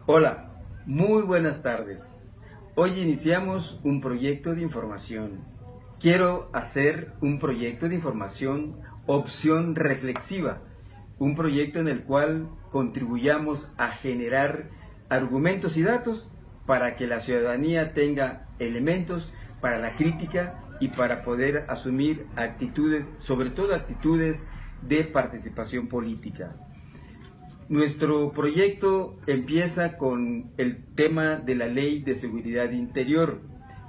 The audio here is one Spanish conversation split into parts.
Hola, muy buenas tardes. Hoy iniciamos un proyecto de información. Quiero hacer un proyecto de información opción reflexiva, un proyecto en el cual contribuyamos a generar argumentos y datos para que la ciudadanía tenga elementos para la crítica y para poder asumir actitudes, sobre todo actitudes de participación política. Nuestro proyecto empieza con el tema de la Ley de Seguridad Interior.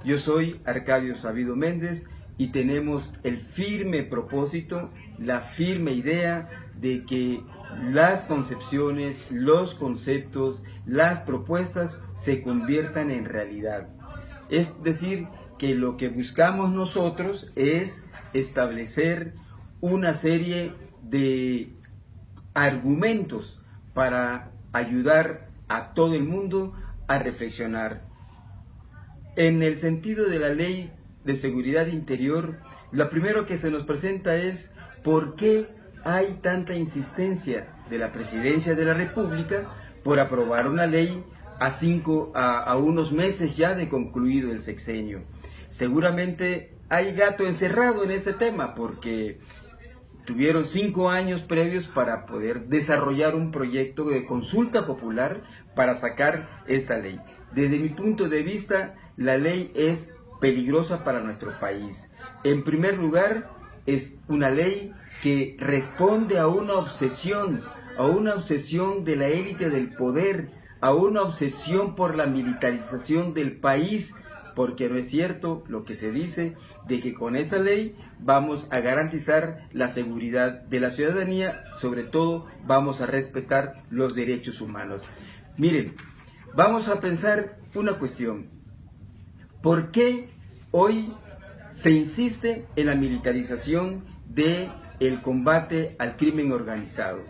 Yo soy Arcadio Sabido Méndez y tenemos el firme propósito, la firme idea de que las concepciones, los conceptos, las propuestas se conviertan en realidad. Es decir, que lo que buscamos nosotros es establecer una serie de argumentos para ayudar a todo el mundo a reflexionar. En el sentido de la Ley de Seguridad Interior, lo primero que se nos presenta es por qué hay tanta insistencia de la Presidencia de la República por aprobar una ley a unos meses ya de concluido el sexenio. Seguramente hay gato encerrado en este tema porque tuvieron 5 años previos para poder desarrollar un proyecto de consulta popular para sacar esta ley. Desde mi punto de vista, la ley es peligrosa para nuestro país. En primer lugar, es una ley que responde a una obsesión de la élite del poder, a una obsesión por la militarización del país, porque no es cierto lo que se dice de que con esa ley vamos a garantizar la seguridad de la ciudadanía, sobre todo vamos a respetar los derechos humanos. Miren, vamos a pensar una cuestión. ¿Por qué hoy se insiste en la militarización del combate al crimen organizado?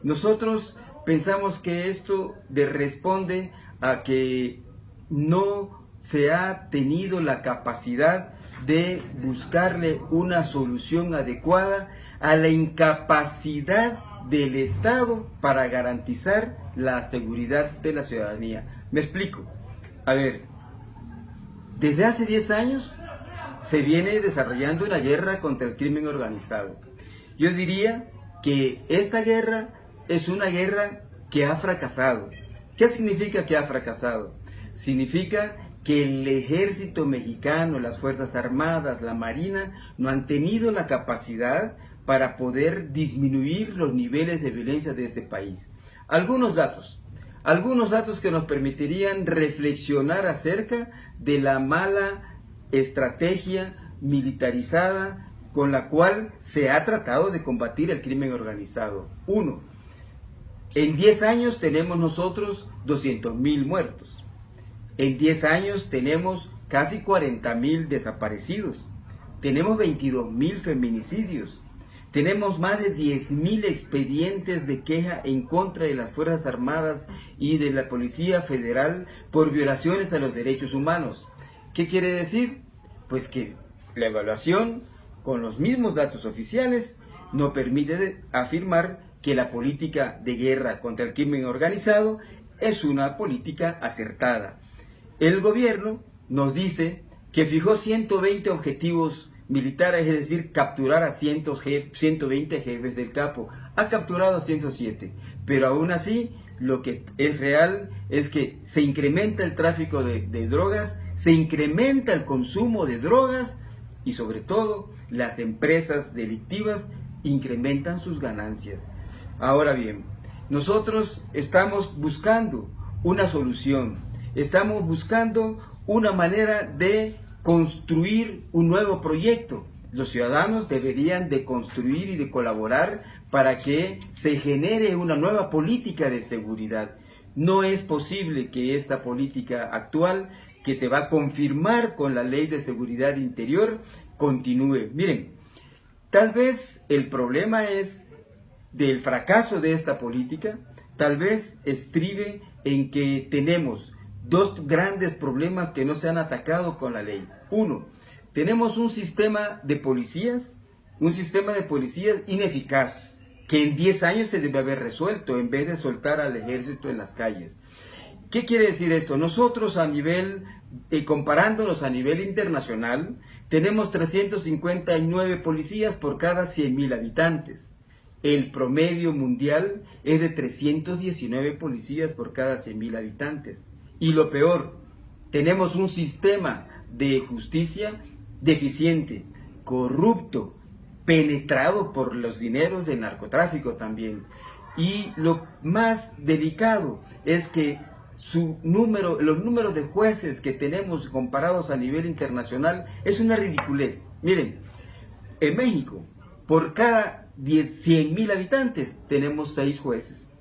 Nosotros pensamos que esto responde a que no se ha tenido la capacidad de buscarle una solución adecuada a la incapacidad del Estado para garantizar la seguridad de la ciudadanía. Me explico. A ver, desde hace 10 años se viene desarrollando una guerra contra el crimen organizado. Yo diría que esta guerra es una guerra que ha fracasado. ¿Qué significa que ha fracasado? Significa que el ejército mexicano, las Fuerzas Armadas, la Marina, no han tenido la capacidad para poder disminuir los niveles de violencia de este país. Algunos datos que nos permitirían reflexionar acerca de la mala estrategia militarizada con la cual se ha tratado de combatir el crimen organizado. 1. En 10 años tenemos nosotros 200,000 muertos. En 10 años tenemos casi 40,000 desaparecidos. Tenemos 22,000 feminicidios. Tenemos más de 10,000 expedientes de queja en contra de las Fuerzas Armadas y de la Policía Federal por violaciones a los derechos humanos. ¿Qué quiere decir? Pues que la evaluación con los mismos datos oficiales no permite afirmar que la política de guerra contra el crimen organizado es una política acertada. El gobierno nos dice que fijó 120 objetivos militares, es decir, capturar a 120 jefes del capo. Ha capturado a 107, pero aún así lo que es real es que se incrementa el tráfico de drogas, se incrementa el consumo de drogas y sobre todo las empresas delictivas incrementan sus ganancias. Ahora bien, nosotros estamos buscando una solución. Estamos buscando una manera de construir un nuevo proyecto. Los ciudadanos deberían de construir y de colaborar para que se genere una nueva política de seguridad. No es posible que esta política actual, que se va a confirmar con la Ley de Seguridad Interior, continúe. Miren, tal vez el problema es del fracaso de esta política, tal vez estribe en que tenemos dos grandes problemas que no se han atacado con la ley. 1. Tenemos un sistema de policías ineficaz, que en 10 años se debe haber resuelto en vez de soltar al ejército en las calles. ¿Qué quiere decir esto? Nosotros comparándonos a nivel internacional, tenemos 359 policías por cada 100.000 habitantes. El promedio mundial es de 319 policías por cada 100.000 habitantes. Y lo peor, tenemos un sistema de justicia deficiente, corrupto, penetrado por los dineros del narcotráfico también. Y lo más delicado es que los números de jueces que tenemos comparados a nivel internacional es una ridiculez. Miren, en México, por cada 100.000 habitantes tenemos 6 jueces.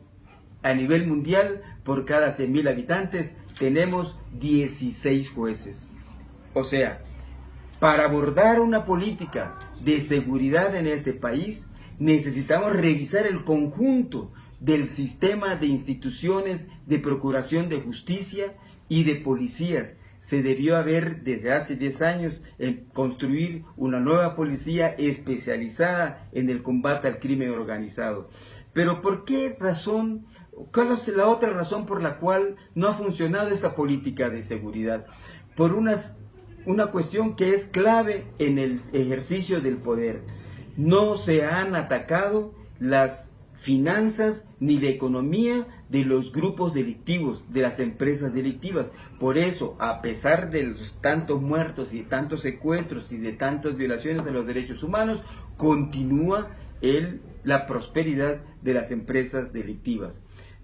A nivel mundial, por cada 100.000 habitantes tenemos 16 jueces. O sea, para abordar una política de seguridad en este país, necesitamos revisar el conjunto del sistema de instituciones de procuración de justicia y de policías. Se debió haber desde hace 10 años construir una nueva policía especializada en el combate al crimen organizado. Pero ¿por qué razón? ¿Cuál es la otra razón por la cual no ha funcionado esta política de seguridad? Por una cuestión que es clave en el ejercicio del poder. No se han atacado las finanzas ni la economía de los grupos delictivos, de las empresas delictivas. Por eso, a pesar de los tantos muertos y de tantos secuestros y de tantas violaciones a los derechos humanos, continúa la prosperidad de las empresas delictivas.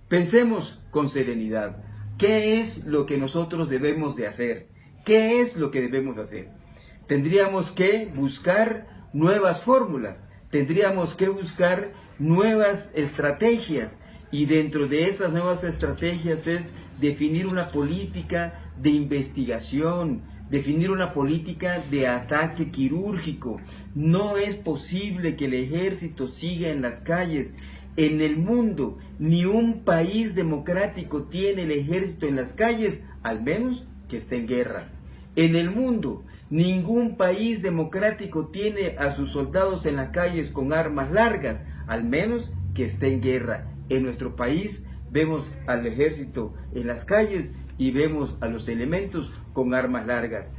Pensemos con serenidad. ¿Qué es lo que nosotros debemos de hacer? ¿Qué es lo que debemos hacer? Tendríamos que buscar nuevas fórmulas, tendríamos que buscar nuevas estrategias, y dentro de esas nuevas estrategias es definir una política de investigación, definir una política de ataque quirúrgico. No es posible que el ejército siga en las calles. En el mundo, ni un país democrático tiene el ejército en las calles, al menos que esté en guerra. En el mundo, ningún país democrático tiene a sus soldados en las calles con armas largas, al menos que esté en guerra. En nuestro país vemos al ejército en las calles y vemos a los elementos con armas largas.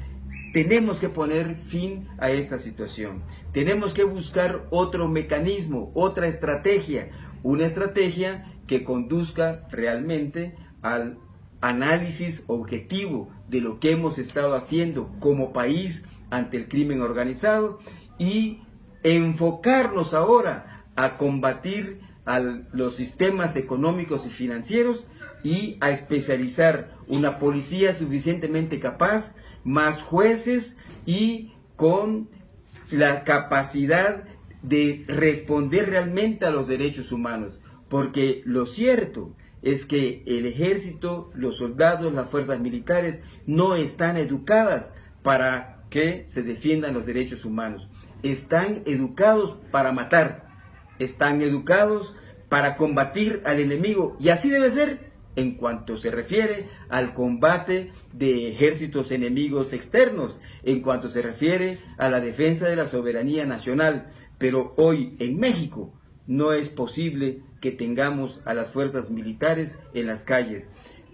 Tenemos que poner fin a esa situación. Tenemos que buscar otro mecanismo, otra estrategia, una estrategia que conduzca realmente al análisis objetivo de lo que hemos estado haciendo como país ante el crimen organizado y enfocarnos ahora a combatir a los sistemas económicos y financieros y a especializar una policía suficientemente capaz, más jueces y con la capacidad de responder realmente a los derechos humanos. Porque lo cierto es que el ejército, los soldados, las fuerzas militares no están educadas para que se defiendan los derechos humanos. Están educados para matar, están educados para combatir al enemigo, y así debe ser en cuanto se refiere al combate de ejércitos enemigos externos, en cuanto se refiere a la defensa de la soberanía nacional. Pero hoy en México no es posible que tengamos a las fuerzas militares en las calles.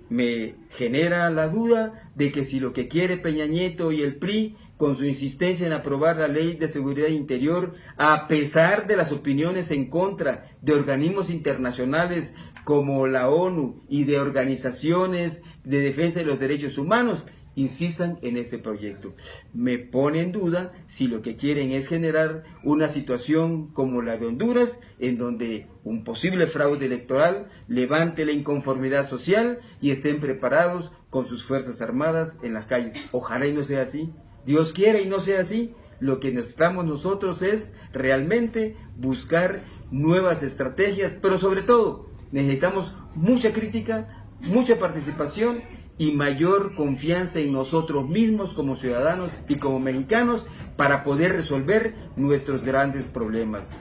Me genera la duda de que si lo que quiere Peña Nieto y el PRI, con su insistencia en aprobar la Ley de Seguridad Interior, a pesar de las opiniones en contra de organismos internacionales como la ONU y de organizaciones de defensa de los derechos humanos, insistan en ese proyecto. Me pone en duda si lo que quieren es generar una situación como la de Honduras, en donde un posible fraude electoral levante la inconformidad social y estén preparados con sus fuerzas armadas en las calles. Ojalá y no sea así. Dios quiera y no sea así. Lo que necesitamos nosotros es realmente buscar nuevas estrategias, pero sobre todo necesitamos mucha crítica, mucha participación y mayor confianza en nosotros mismos como ciudadanos y como mexicanos para poder resolver nuestros grandes problemas.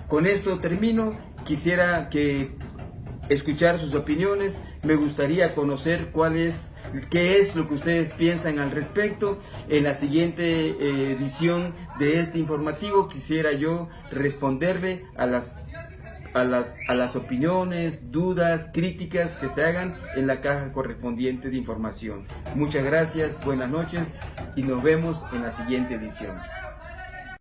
Con esto termino. Quisiera escuchar sus opiniones. Me gustaría conocer qué es lo que ustedes piensan al respecto. En la siguiente edición de este informativo quisiera yo responderle a las a las opiniones, dudas, críticas que se hagan en la caja correspondiente de información. Muchas gracias, buenas noches y nos vemos en la siguiente edición.